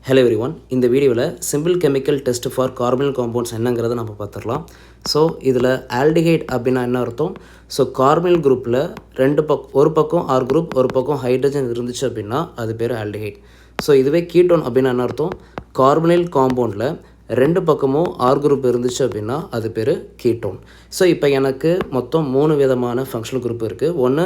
Hello everyone. இந்த வீடியோவில் simple chemical test for carbonyl compounds என்னங்கிறத நம்ம பார்த்துடலாம். ஸோ இதில் ஆல்டிஹைட் அப்படின்னா என்ன அர்த்தம்? ஸோ கார்பனல் குரூப்பில் ஒரு பக்கம் ஆர் குரூப் ஒரு பக்கம் ஹைட்ரஜன் இருந்துச்சு அப்படின்னா அது பேர் ஆல்டிஹைட். ஸோ இதுவே கீட்டோன் அப்படின்னா என்ன அர்த்தம்? கார்பனல் காம்பவுண்டில் ரெண்டு பக்கமும் ஆர் குரூப் இருந்துச்சு அப்படின்னா அது பேர் கீட்டோன். ஸோ இப்போ எனக்கு மொத்தம் 3 விதமான ஃபங்க்ஷனல் குரூப் இருக்குது. ஒன்று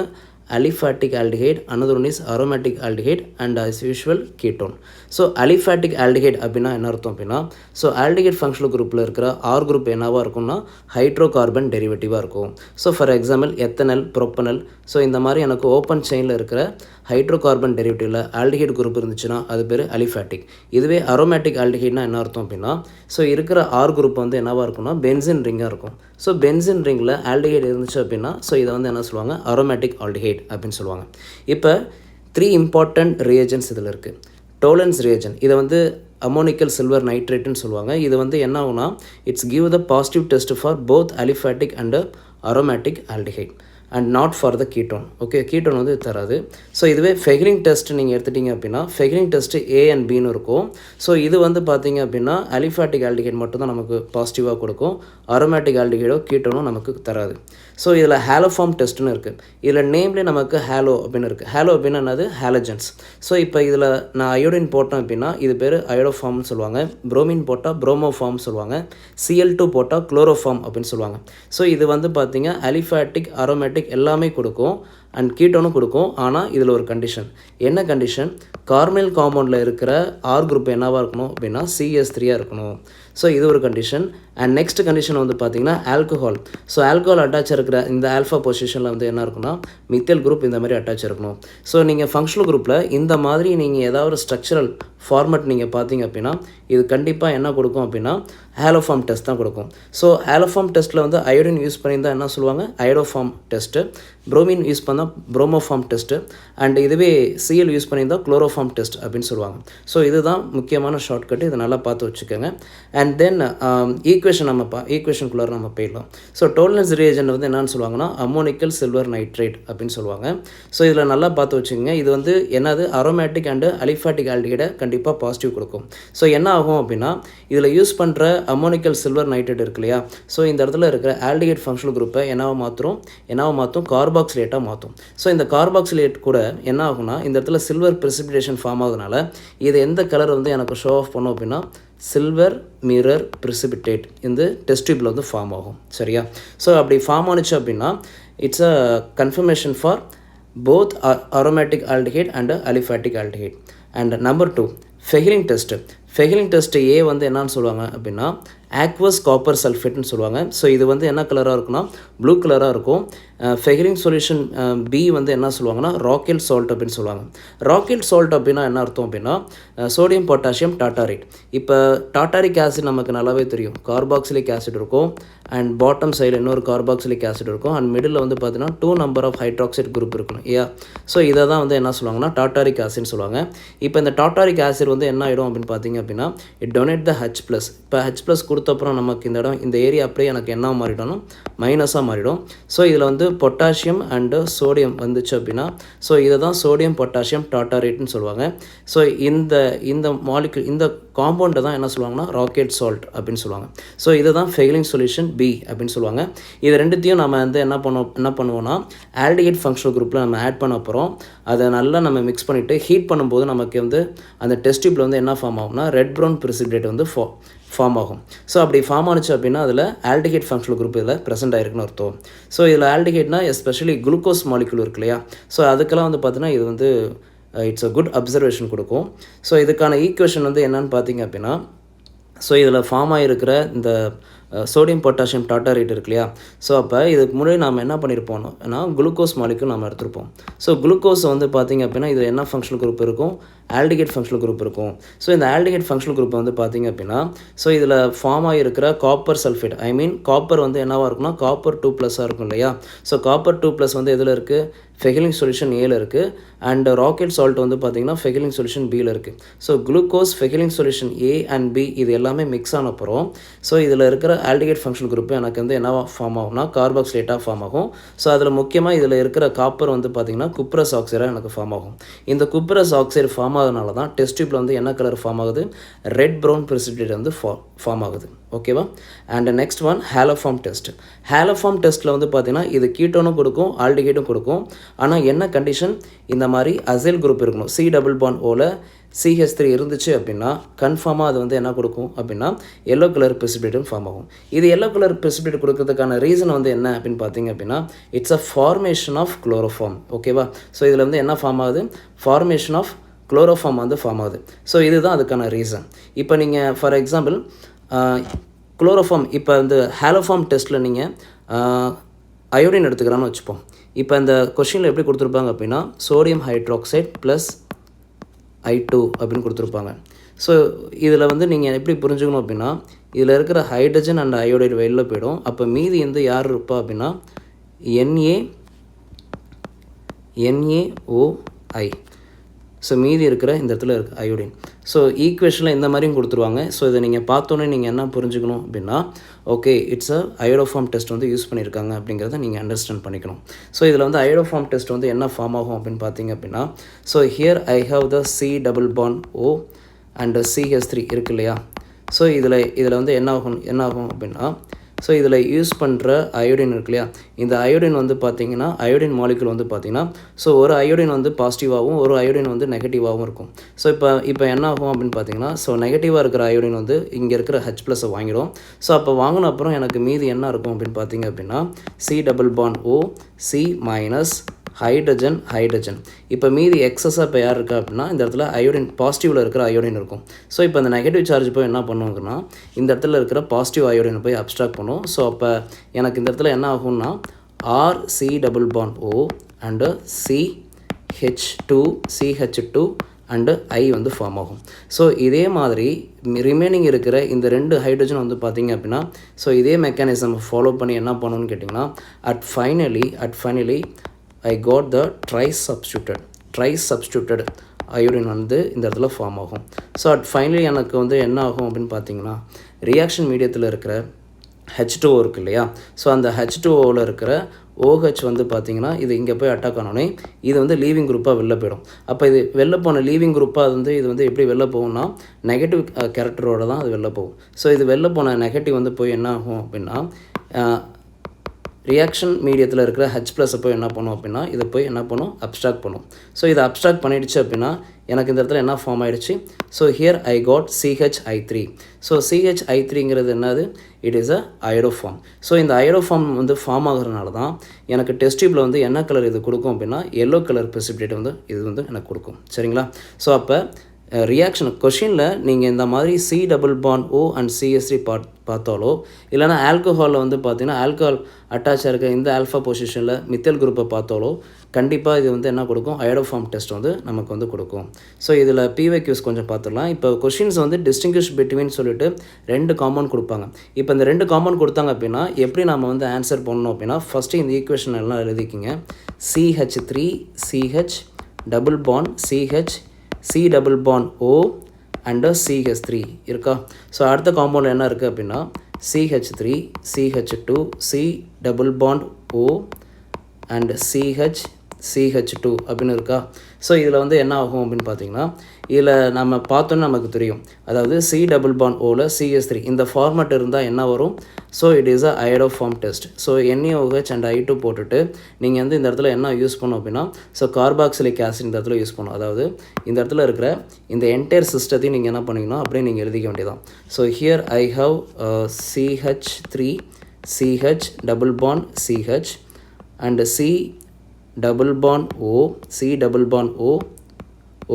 aliphatic aldehyde, another one is aromatic aldehyde and as usual ketone. So aliphatic aldehyde அப்படின்னா என்ன அர்த்தம் அப்படின்னா ஸோ ஆல்டிஹைட் ஃபங்க்ஷனல் குரூப்பில் இருக்கிற ஆர் குரூப் என்னவாக இருக்கும்னா ஹைட்ரோகார்பன் டெரிவேட்டிவாக இருக்கும். So for example ethanal, propanal, so இந்த மாதிரி எனக்கு ஓப்பன் செயினில் இருக்கிற ஹைட்ரோகார்பன் டெரிவேட்டிவில் ஆல்டிஹைட் குரூப் இருந்துச்சுன்னா அது பேர் அலிஃபேட்டிக். இதுவே அரோமேட்டிக் ஆல்டிஹைட்னா என்ன அர்த்தம் அப்படின்னா ஸோ இருக்கிற ஆர் குரூப் வந்து என்னவாக இருக்கும்னா பென்சின் ரிங்காக இருக்கும். ஸோ பென்சின் ரிங்கில் ஆல்டிஹைட் இருந்துச்சு அப்படின்னா ஸோ இதை வந்து என்ன சொல்லுவாங்க? அரோமேட்டிக் ஆல்டிஹைட் அப்படின்னு சொல்லுவாங்க. இப்போ 3 இம்பார்ட்டண்ட் ரியேஜன்ஸ் இதில் இருக்குது. டோலன்ஸ் ரியேஜன், இதை வந்து அமோனிக்கல் சில்வர் நைட்ரேட்டுன்னு சொல்லுவாங்க. இது வந்து என்ன ஆகுனா it's give the positive test for both aliphatic and aromatic aldehyde and not for the ketone. Okay, ketone வந்து தராது. ஸோ இதுவே ஃபெக்ரிங் டெஸ்ட் நீங்கள் எடுத்துட்டிங்க அப்படின்னா ஃபெக்ரிங் டெஸ்ட்டு ஏ அண்ட் பின்னு இருக்கும். ஸோ இது வந்து பார்த்திங்க அப்படின்னா அலிஃபேட்டிக் ஆல்டிஹைட் மட்டும் தான் நமக்கு பாசிட்டிவாக கொடுக்கும். அரோமேட்டிக் ஆல்டிஹைடோ கீட்டோனோ நமக்கு தராது. ஸோ இதில் ஹேலோஃபார்ம் டெஸ்ட்டுன்னு இருக்குது. இதில் நேம்லேயே நமக்கு ஹேலோ அப்படின்னு இருக்குது. ஹேலோ அப்படின்னா என்னது? ஹேலஜன்ஸ். ஸோ இப்போ இதில் நான் அயோடின் போட்டேன் அப்படின்னா இது பேர் அயோடோஃபார்ம்னு சொல்லுவாங்க. புரோமின் போட்டால் புரோமோஃபார்ம் சொல்லுவாங்க. Cl2 போட்டால் குளோரோஃபார்ம் அப்படின்னு சொல்லுவாங்க. ஸோ இது வந்து பார்த்திங்க அலிஃபேட்டிக், அரோமேட்டிக் எல்லாமே கொடுக்கும் அண்ட் கீட்டோனும் கொடுக்கும். ஆனால் இதில் ஒரு கண்டிஷன். என்ன கண்டிஷன்? கார்பனல் காம்பவுண்டில் இருக்கிற ஆர் குரூப் என்னவாக இருக்கணும் அப்படின்னா CS3 இருக்கணும். ஸோ இது ஒரு கண்டிஷன். அண்ட் நெக்ஸ்ட் கண்டிஷன் வந்து பார்த்திங்கன்னா ஆல்கஹால். ஸோ ஆல்கஹால் அட்டாச் இருக்கிற இந்த ஆல்ஃபா பொசிஷனில் வந்து என்ன இருக்குன்னா மித்தல் குரூப் இந்த மாதிரி அட்டாச் இருக்கணும். ஸோ நீங்கள் ஃபங்க்ஷனல் குரூப்பில் இந்த மாதிரி நீங்கள் ஏதாவது ஒரு ஸ்ட்ரக்சரல் ஃபார்மேட் நீங்கள் பார்த்தீங்க அப்படின்னா இது கண்டிப்பாக என்ன கொடுக்கும் அப்படின்னா ஹேலோஃபார்ம் டெஸ்ட் தான் கொடுக்கும். ஸோ ஹேலோஃபார்ம் டெஸ்ட்டில் வந்து அயோடின் யூஸ் பண்ணியிருந்தால் என்ன சொல்லுவாங்க? Iodoform test. புரோமின் யூஸ் பண்ணால் புரோமோஃபார்ம் டெஸ்ட்டு. அண்ட் இதுவே Cl யூஸ் பண்ணியிருந்தால் குளோரோஃபார்ம் டெஸ்ட் அப்படின்னு சொல்லுவாங்க. ஸோ இதுதான் முக்கியமான ஷார்ட்கட். இதை நல்லா பார்த்து வச்சுக்கோங்க. அண்ட் தென் ஈக்குவேஷனுக்குள்ளார நம்ம போயிடலாம். ஸோ டோலன்ஸ் ரியேஜன் வந்து என்னன்னு சொல்லுவாங்கன்னா அமோனிக்கல் சில்வர் நைட்ரேட் அப்படின்னு சொல்லுவாங்க. ஸோ இதில் நல்லா பார்த்து வச்சுக்கோங்க. இது வந்து என்னது? அரோமேட்டிக் அண்டு அலிஃபேட்டிக் ஆல்டிஹைடை கண்டிப்பாக பாசிட்டிவ் கொடுக்கும். ஸோ என்ன ஆகும் அப்படின்னா இதில் யூஸ் பண்ணுற அமோனிக்கல் சில்வர் நைட்ரேட் இருக்கு இல்லையா? ஸோ இந்த இடத்துல இருக்கிற ஆல்டிஹைட் ஃபங்க்ஷனல் குரூப்பை என்னவாக மாற்றும்? கார்பாக்சிலேட்டாக மாற்றும். ஸோ இந்த கார்பாக்சிலேட் கூட என்ன ஆகும்னா இந்த இடத்துல சில்வர் பிரிசிபிடேஷன் ஃபார்ம் ஆகுதுனால இது எந்த கலர் வந்து எனக்கு ஷோ ஆஃப் பண்ணும் அப்படின்னா சில்வர் மிரர் பிரிசிபிடேட் இந்த டெஸ்ட் டியூப்பில் வந்து ஃபார்ம் ஆகும். சரியா? ஸோ அப்படி ஃபார்ம் ஆனிச்சு அப்படின்னா it's a confirmation for both aromatic aldehyde and aliphatic aldehyde. And number 2 Fehling test. Fehling test ஏ வந்து என்னன்னு சொல்லுவாங்க அப்படின்னா ஆக்வஸ் காப்பர் சல்ஃபேட்னு சொல்லுவாங்க. ஸோ இது வந்து என்ன கலராக இருக்குன்னா ப்ளூ கலராக இருக்கும். ஃபெஹ்ரிங் சொல்யூஷன் பி வந்து என்ன சொல்லுவாங்கன்னா ராக்கெல் சால்ட் அப்படின்னு சொல்லுவாங்க. ராக்கெல் சால்ட் அப்படின்னா என்ன அர்த்தம் அப்படின்னா சோடியம் பொட்டாசியம் டாட்டாரேட். இப்போ டாட்டாரிக் ஆசிட் நமக்கு நல்லாவே தெரியும். கார்பாக்சிலிக் ஆசிட் இருக்கும் அண்ட் பாட்டம் சைடில் இன்னொரு கார்பாக்சிலிக் ஆசிட் இருக்கும் அண்ட் மிடில் வந்து பார்த்தீங்கன்னா 2 நம்பர் ஆஃப் ஹைட்ராக்சைட் குரூப் இருக்கணும். ஏயா? ஸோ இதை தான் வந்து என்ன சொல்லுவாங்கன்னா டாட்டாரிக் ஆசிட்னு சொல்லுவாங்க. இப்போ இந்த டாட்டாரிக் ஆசிட் வந்து என்ன ஆகிடும் அப்படின்னு பார்த்தீங்க அப்படின்னா இட் டொனேட் த H+. இப்போ H+ கொடுத்தப்புறம் நமக்கு இந்த ஏரியா அப்படியே எனக்கு என்ன மாறிடணும்? மைனஸாக மாறிடும். ஸோ இதில் வந்து பொட்டாசியம் அண்டு சோடியம் வந்துச்சு அப்படின்னா ஸோ இதை தான் சோடியம் பொட்டாசியம் டாட்டாரேட்னு சொல்லுவாங்க. ஸோ இந்த மாலிகுல் இந்த காம்பவுண்டை தான் என்ன சொல்லுவாங்கன்னா ராக்கெட் சால்ட் அப்படின்னு சொல்லுவாங்க. ஸோ இதை தான் ஃபெஹ்ரிங் சொல்யூஷன் பி அப்படின்னு சொல்லுவாங்க. இது ரெண்டுத்தையும் நம்ம வந்து என்ன பண்ணுவோம்னா ஆல்டிஹைட் ஃபங்க்ஷனல் குரூப்பில் நம்ம ஆட் பண்ண போகிறோம். அதை நல்லா நம்ம மிக்ஸ் பண்ணிவிட்டு ஹீட் பண்ணும்போது நமக்கு வந்து அந்த டெஸ்ட் டியூப்பில் வந்து என்ன ஃபார்ம் ஆகும்னா ரெட் ப்ரௌன் பிரிசிபிடேட் வந்து ஃபார்ம் ஆகும். ஸோ அப்படி ஃபார்ம் ஆனிச்சு அப்படின்னா அதில் ஆல்டிஹைட் ஃபங்க்ஷனல் குரூப் இதில் ப்ரெசென்ட் ஆகிருக்குன்னு அர்த்தம். ஸோ இதில் ஆல்டிஹைட்னா எஸ்பெஷலி குளுக்கோஸ் மாலிகுல் இருக்கு இல்லையா? ஸோ அதுக்கெல்லாம் வந்து பார்த்தீங்கன்னா இது வந்து இட்ஸ் அ குட் அப்சர்வேஷன் கொடுக்கும். ஸோ இதுக்கான ஈக்குவேஷன் வந்து என்னன்னு பார்த்தீங்க அப்படின்னா ஸோ இதில் ஃபார்ம் ஆகிருக்கிற இந்த சோடியம் பொட்டாசியம் டாட்டாரேட் இருக்கு இல்லையா? ஸோ அப்போ இதுக்கு முன்னாடி நம்ம என்ன பண்ணியிருப்போம்னா குளுக்கோஸ் மாலிகுல் நம்ம எடுத்திருப்போம். ஸோ குளுக்கோஸ் வந்து பார்த்திங்க அப்படின்னா இதில் என்ன ஃபங்க்ஷனல் குரூப் இருக்கும்? ஆல்டிஹைட் ஃபங்க்ஷனல் குரூப் இருக்கும். ஸோ இந்த ஆல்டிஹைட் ஃபங்க்ஷனல் குரூப் வந்து பார்த்திங்க அப்படின்னா ஸோ இதில் ஃபார்ம் ஆகிருக்கிற காப்பர் சல்ஃபேட் காப்பர் வந்து என்னவாக இருக்குன்னா காப்பர் 2+ இருக்கும் இல்லையா? ஸோ காப்பர் 2+ வந்து எதில் இருக்குது? ஃபெகிலிங் சொல்யூஷன் ஏல இருக்குது. அண்ட் ராக்கெட் சால்ட் வந்து பார்த்திங்கன்னா ஃபெகிலிங் சொல்யூஷன் பியில் இருக்குது. So glucose Fehling solution A and B இது எல்லாமே மிக்ஸ் ஆன அப்புறம் ஸோ இதில் இருக்கிற ஆல்டிஹைட் ஃபங்க்ஷன் குரூப் எனக்கு வந்து என்ன ஃபார்ம் ஆகும்னா கார்பாக்சிலேட்டாக ஃபார்ம் ஆகும். ஸோ அதில் முக்கியமாக இதில் இருக்கிற காப்பர் வந்து பார்த்திங்கன்னா குப்ரஸ் ஆக்சைடாக எனக்கு ஃபார்ம் ஆகும். இந்த குப்ரஸ் ஆக்சைடு ஃபார்ம் ஆகுதுனால தான் டெஸ்ட் டியூப்பில் வந்து என்ன கலர் ஃபார்ம் ஆகுது, ரெட் ப்ரௌன் precipitate வந்து ஃபார்ம் ஆகுது. ஓகேவா? And next one haloform test. Haloform டெஸ்ட்டில் வந்து பார்த்திங்கன்னா இது கீட்டோனும் கொடுக்கும் ஆல்டிஹைடும் கொடுக்கும். ஆனால் என்ன கண்டிஷன், இந்த மாதிரி அசைல் குரூப் இருக்கணும். சி டபுள் பாண்ட் ஓவில் CH3 இருந்துச்சு அப்படின்னா கன்ஃபார்மாக அது வந்து என்ன கொடுக்கும் அப்படின்னா எல்லோ கலர் precipitate ஃபார்ம் ஆகும். இது எல்லோ கலர் precipitate கொடுக்கறதுக்கான ரீசன் வந்து என்ன அப்படின்னு பார்த்தீங்க அப்படின்னா it's a formation of chloroform. ஓகேவா? ஸோ இதில் வந்து என்ன ஃபார்ம் ஆகுது, ஃபார்மேஷன் ஆஃப் குளோரோஃபார்ம் வந்து ஃபார்ம் ஆகுது. ஸோ இதுதான் அதுக்கான ரீசன். இப்போ நீங்கள் ஃபார் எக்ஸாம்பிள் குளோரோஃபார்ம் இப்போ இந்த ஹேலோஃபார்ம் டெஸ்ட்டில் நீங்கள் அயோடின் எடுத்துக்கிறான்னு வச்சுப்போம். இப்போ இந்த கொஷினில் எப்படி கொடுத்துருப்பாங்க அப்படின்னா சோடியம் ஹைட்ராக்சைடு ப்ளஸ் I2 அப்படின்னு கொடுத்துருப்பாங்க. ஸோ இதில் வந்து நீங்கள் எப்படி புரிஞ்சுக்கணும் அப்படின்னா இதில் இருக்கிற ஹைட்ரஜன் அண்ட் அயோடைடு வெளில போயிடும். அப்போ மீதி வந்து யார் இருப்பா அப்படின்னா NaOI. ஸோ மீதி இருக்கிற இந்த இடத்துல இருக்குது அயோடின். ஸோ ஈக்குவேஷனில் இந்த மாதிரியும் கொடுத்துருவாங்க. ஸோ இதை நீங்கள் பார்த்தோன்னே நீங்கள் என்ன புரிஞ்சுக்கணும் அப்படின்னா okay it's a iodoform test வந்து யூஸ் பண்ணியிருக்காங்க அப்படிங்கிறத நீங்கள் அண்டர்ஸ்டாண்ட் பண்ணிக்கணும். ஸோ இதில் வந்து அயோடோஃபார்ம் டெஸ்ட் வந்து என்ன ஃபார்ம் ஆகும் அப்படின்னு பார்த்தீங்க அப்படின்னா so here I have the C double bond O and CH3 இருக்கு இல்லையா? ஸோ இதில் வந்து என்ன ஆகும் அப்படின்னா ஸோ இதில் யூஸ் பண்ணுற அயோடின் இருக்கு இல்லையா, இந்த அயோடின் வந்து பார்த்திங்கன்னா அயோடின் மாலிகுல் வந்து பார்த்திங்கன்னா ஸோ ஒரு அயோடின் வந்து பாசிட்டிவாகவும் ஒரு அயோடின் வந்து நெகட்டிவாகவும் இருக்கும். ஸோ இப்போ என்ன ஆகும் அப்படின்னு பார்த்தீங்கன்னா ஸோ நெகட்டிவாக இருக்கிற அயோடின் வந்து இங்கே இருக்கிற H+ வாங்கிடும். ஸோ அப்போ வாங்கின அப்புறம் எனக்கு மீதி என்ன இருக்கும் அப்படின்னு பார்த்தீங்க அப்படின்னா C double bond O C minus hydrogen. இப்போ மீதி எக்ஸஸாக இப்போ யார் இருக்கா அப்படின்னா இந்த இடத்துல அயோடின் பாசிட்டிவில் இருக்கிற அயோடின் இருக்கும். ஸோ இப்போ அந்த நெகட்டிவ் சார்ஜ் போய் என்ன பண்ணுவாங்கன்னா இந்த இடத்துல இருக்கிற பாசிட்டிவ் அயோடினை போய் அப்ஸ்ட்ராக்ட் பண்ணும். ஸோ அப்போ எனக்கு இந்த இடத்துல என்ன ஆகும்னா RC double bond O and CH2 and I வந்து ஃபார்ம் ஆகும். ஸோ இதே மாதிரி ரிமைனிங் இருக்கிற இந்த 2 ஹைட்ரஜன் வந்து பார்த்திங்க அப்படின்னா ஸோ இதே மெக்கானிசம் ஃபாலோ பண்ணி என்ன பண்ணணும்னு கேட்டிங்கன்னா at finally I got the tri-substituted iodine வந்து இந்த இடத்துல ஃபார்ம் ஆகும். ஸோ ஃபைனலி எனக்கு வந்து என்ன ஆகும் அப்படின்னு பார்த்தீங்கன்னா ரியாக்ஷன் மீடியத்தில் இருக்கிற H2O இருக்குது இல்லையா, ஸோ அந்த H2Oவில் இருக்கிற OH வந்து பார்த்திங்கன்னா இது இங்கே போய் அட்டாக் ஆனோடனே இது வந்து லீவிங் குரூப்பாக வெளில போயிடும். அப்போ இது வெளில போன லீவிங் குரூப்பாக வந்து இது வந்து எப்படி வெளில போகும்னா நெகட்டிவ் கேரக்டரோடு தான் அது வெளில போகும். ஸோ இது வெளில போன நெகட்டிவ் வந்து போய் என்ன ஆகும் அப்படின்னா ரியாக்ஷன் மீடியத்தில் இருக்கிற H+ போய் என்ன பண்ணும் அப்படின்னா இதை போய் என்ன பண்ணும் அப்ஸ்ட்ராக்ட் பண்ணும். ஸோ இதை அப்ஸ்ட்ராக்ட் பண்ணிடுச்சு அப்படின்னா எனக்கு இந்த இடத்துல என்ன ஃபார்ம் ஆகிடுச்சு, so here I got CH3. So CH3ங்கிறது என்னது, it is a iodoform. So இந்த அயோடோஃபார்ம் வந்து ஃபார்ம் ஆகிறதுனால தான் எனக்கு டெஸ்ட் டியூப்பில் வந்து என்ன கலர் இது கொடுக்கும் அப்படின்னா எல்லோ கலர் precipitate வந்து இது வந்து எனக்கு கொடுக்கும். சரிங்களா? ஸோ அப்போ ரியாக்ஷன் கொஷினில் நீங்கள் இந்த மாதிரி C double bond O and CH3 பார்த்தாலோ இல்லைனா ஆல்கஹாலில் வந்து பார்த்தீங்கன்னா ஆல்கஹால் அட்டாச் இருக்க இந்த ஆல்ஃபா பொசிஷனில் மித்தல் குரூப்பை பார்த்தாலோ கண்டிப்பாக இது வந்து என்ன கொடுக்கும், அயோடோஃபார்ம் டெஸ்ட் வந்து நமக்கு வந்து கொடுக்கும். ஸோ இதில் PYQs கொஞ்சம் பார்த்துடலாம். இப்போ கொஷின்ஸ் வந்து டிஸ்டிங்கிஷ் பிட்வீன் சொல்லிட்டு 2 காம்பவுண்ட் கொடுப்பாங்க. இப்போ இந்த 2 காம்பவுண்ட் கொடுத்தாங்க அப்படின்னா எப்படி நம்ம வந்து ஆன்சர் பண்ணணும் அப்படின்னா ஃபஸ்ட்டு இந்த ஈக்குவேஷன் எல்லாம் எழுதிக்கிங்க. CH3 CH double bond C double bond O and CH3 இருக்கா. ஸோ அடுத்த காம்பவுண்டில் என்ன இருக்குது அப்படின்னா CH3 CH2 C double bond O and CH2 அப்படின்னு இருக்கா. ஸோ இதில் வந்து என்ன ஆகும் அப்படின்னு பார்த்தீங்கன்னா இதில் நம்ம பார்த்தோன்னா நமக்கு தெரியும், அதாவது C டபுள் பாண்ட் ஓவில் CH3 இந்த ஃபார்மேட் இருந்தால் என்ன வரும், so it is a iodoform test. So NaOH and I2 போட்டுட்டு நீங்கள் வந்து இந்த இடத்துல என்ன யூஸ் பண்ணோம் அப்படின்னா ஸோ கார்பாக்சிலிக் ஆசிட் இந்த இடத்துல யூஸ் பண்ணணும். அதாவது இந்த இடத்துல இருக்கிற இந்த என்டையர் சிஸ்டத்தையும் நீங்கள் என்ன பண்ணிக்கணும் அப்படியே நீங்கள் எழுதிக்க வேண்டியதான். So here I have CH3 CH double bond CH and C double bond O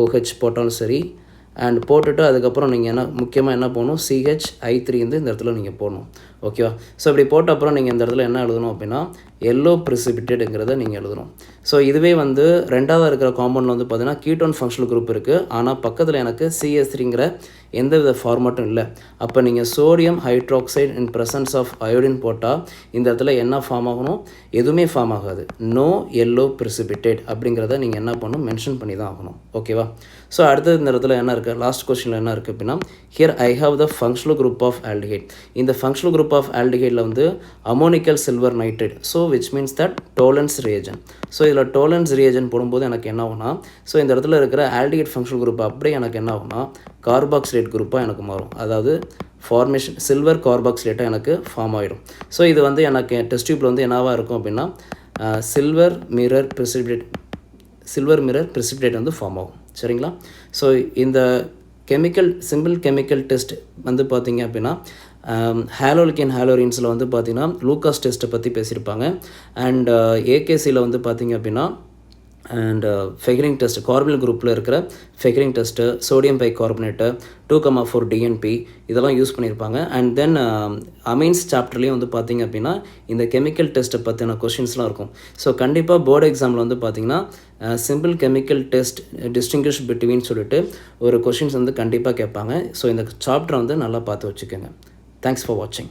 OH போட்டாலும் சரி அண்ட் போட்டுட்டு அதுக்கப்புறம் நீங்கள் என்ன முக்கியமாக என்ன போகணும் CH3 வந்து இந்த இடத்துல நீங்கள் போடணும். ஓகேவா. ஸோ இப்படி போட்ட அப்புறம் நீங்கள் இந்த இடத்துல என்ன எழுதணும் அப்படின்னா எல்லோ ப்ரிசிபிட்டேட்டுங்கிறத நீங்கள் எழுதணும். ஸோ இதுவே வந்து ரெண்டாவது இருக்கிற காம்பவுண்டில் வந்து பார்த்தீங்கன்னா கீட்டோன் ஃபங்க்ஷனல் குரூப் இருக்குது, ஆனால் பக்கத்தில் எனக்கு CH3ங்கிற எந்தவித ஃபார்மேட்டும் இல்லை. அப்போ நீங்கள் sodium hydroxide in presence of iodine போட்டால் இந்த இடத்துல என்ன ஃபார்ம் ஆகணும், எதுவுமே ஃபார்ம் ஆகாது. நோ எல்லோ ப்ரிசிபிட்டேட் அப்படிங்கிறத நீங்கள் என்ன பண்ணணும், மென்ஷன் பண்ணி தான் ஆகணும். ஓகேவா. ஸோ அடுத்தது இந்த இடத்துல என்ன இருக்குது, லாஸ்ட் கொஸ்டினில் என்ன இருக்குது அப்படின்னா here I have the functional group of aldehyde. இந்த ஃபங்க்ஷனல் குரூப் ஆஃப் ஆல்டிஹைடில் வந்து ammoniacal silver nitrate, so which means that Tollens reagent. So இதில் டோலன்ஸ் ரியேஜன் போடும்போது எனக்கு என்ன ஆகும்னா, ஸோ இந்த இடத்துல இருக்கிற ஆல்டிஹைட் ஃபங்க்ஷனல் குரூப் அப்படியே எனக்கு என்ன ஆகும்னா கார்பாக்சிலேட் குரூப்பாக எனக்கு மாறும். அதாவது ஃபார்மேஷன் சில்வர் கார்பாக்சிலேட்டாக எனக்கு ஃபார்ம் ஆகிடும். ஸோ இது வந்து எனக்கு டெஸ்ட் டியூப்பில் வந்து என்னவாக இருக்கும் அப்படின்னா சில்வர் மிரர் ப்ரிசிபிடேட் வந்து ஃபார்ம் ஆகும். சரிங்களா. ஸோ இந்த சிம்பிள் கெமிக்கல் டெஸ்ட் வந்து பார்த்திங்க அப்படின்னா ஹாலோலிகேன் ஹாலோரின்ஸில் வந்து பார்த்திங்கன்னா லூகாஸ் டெஸ்ட்டை பற்றி பேசியிருப்பாங்க. அண்ட் ஏகேசியில் வந்து பார்த்திங்க அப்படின்னா அண்ட் ஃபெகரிங் டெஸ்ட், கார்பனில் குரூப்பில் இருக்கிற ஃபெகரிங் டெஸ்ட்டு, சோடியம் பைகார்பனேட்டு, 2,4 DNP இதெல்லாம் யூஸ் பண்ணியிருப்பாங்க. அண்ட் தென் அமைன்ஸ் சாப்டர்லேயும் வந்து பார்த்திங்க அப்படின்னா இந்த கெமிக்கல் டெஸ்ட்டை பற்றின கொஷின்ஸ்லாம் இருக்கும். ஸோ கண்டிப்பாக போர்டு எக்ஸாமில் வந்து பார்த்திங்கன்னா simple chemical test distinguish between சொல்லிட்டு ஒரு கொஷின்ஸ் வந்து கண்டிப்பாக கேட்பாங்க. ஸோ இந்த சாப்டரை வந்து நல்லா பார்த்து வச்சுக்கோங்க. தேங்க்ஸ் ஃபார் வாட்சிங்.